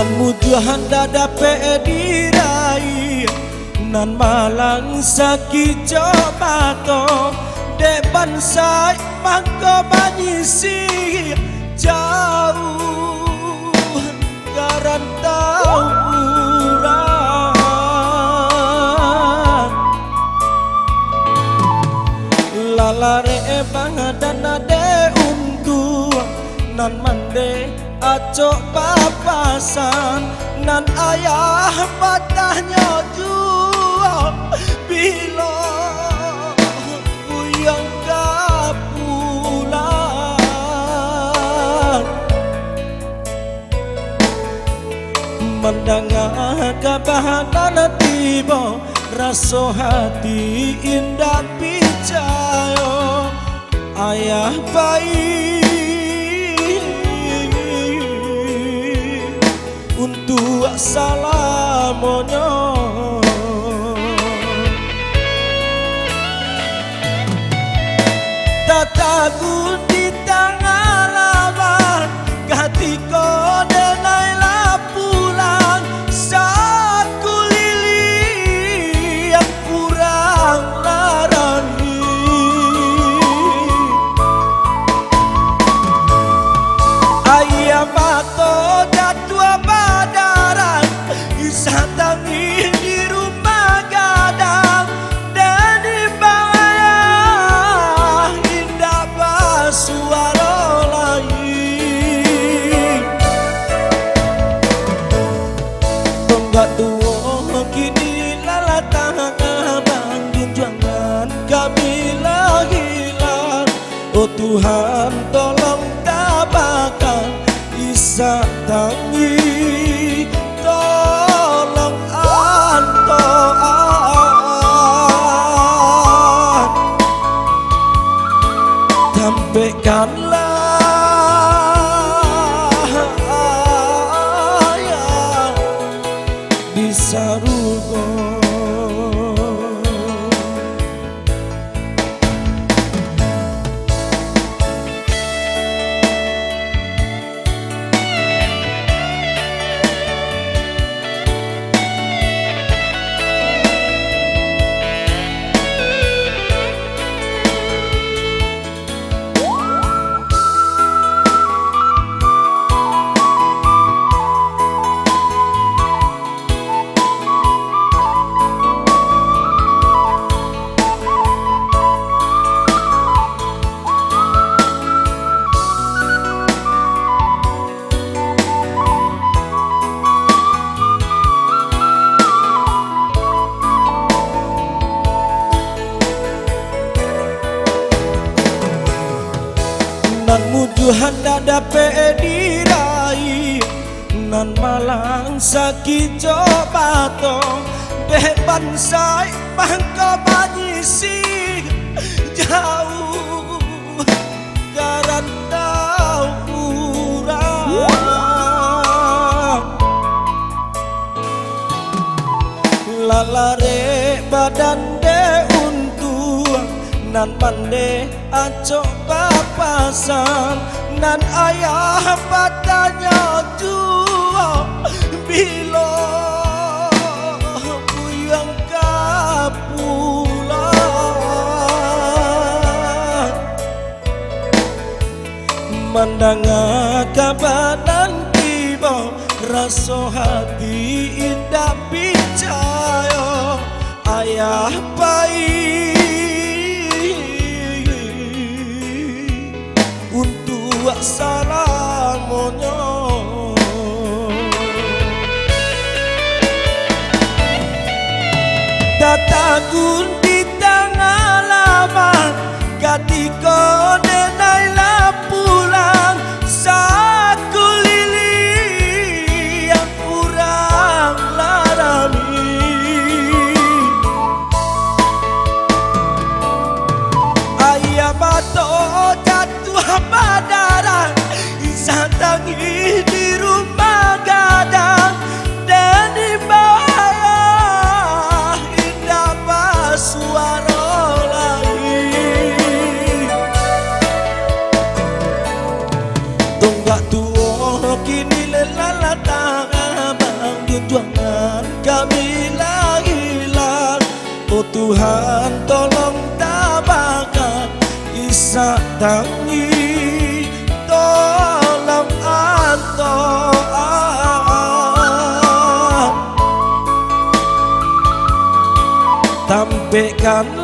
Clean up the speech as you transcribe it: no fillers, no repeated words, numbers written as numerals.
nan mujuhan dadape dirai nan malang sakit coba to depan sai mangko manyisi jauh garantau urang lalare bangadana de untu nan mande acok papasan nan ayah patahnya jua bila kuyang kapulang mendengar kabahanan tiba rasa hati indah picayo ayah baik untuk salamonya tataku di tangan lawan ketika denai lapulan saat kulili yang kurang larani ayah mato jatuh badaran isah tangi di rumah gadang dan di bawah indah suara lain tonggak tua kini lalatang abang junjungan kami hilang oh Tuhan tolong tabakan isa tangi tolong antoan sampaikanlah ayah di sarugo nan mujuhan dadape dirai nan malang sakit coba to depan sai mangko manyisi jauh garantau urang lalare badan de untu nan mande acok papasan nan ayah patahnya jua bila kuyang kapulang mendengar kabanan tiba rasa hati indah picayo ayah baik untuk salamonya dataku di tangan lama ketika denai lapulang saat kulili yang kurang larami ayah bato jatuh badaran isa tangi di rumah gadang dan di bawah indah Tuhan tolong tabahkan isak tangi tolong antoan tampilkan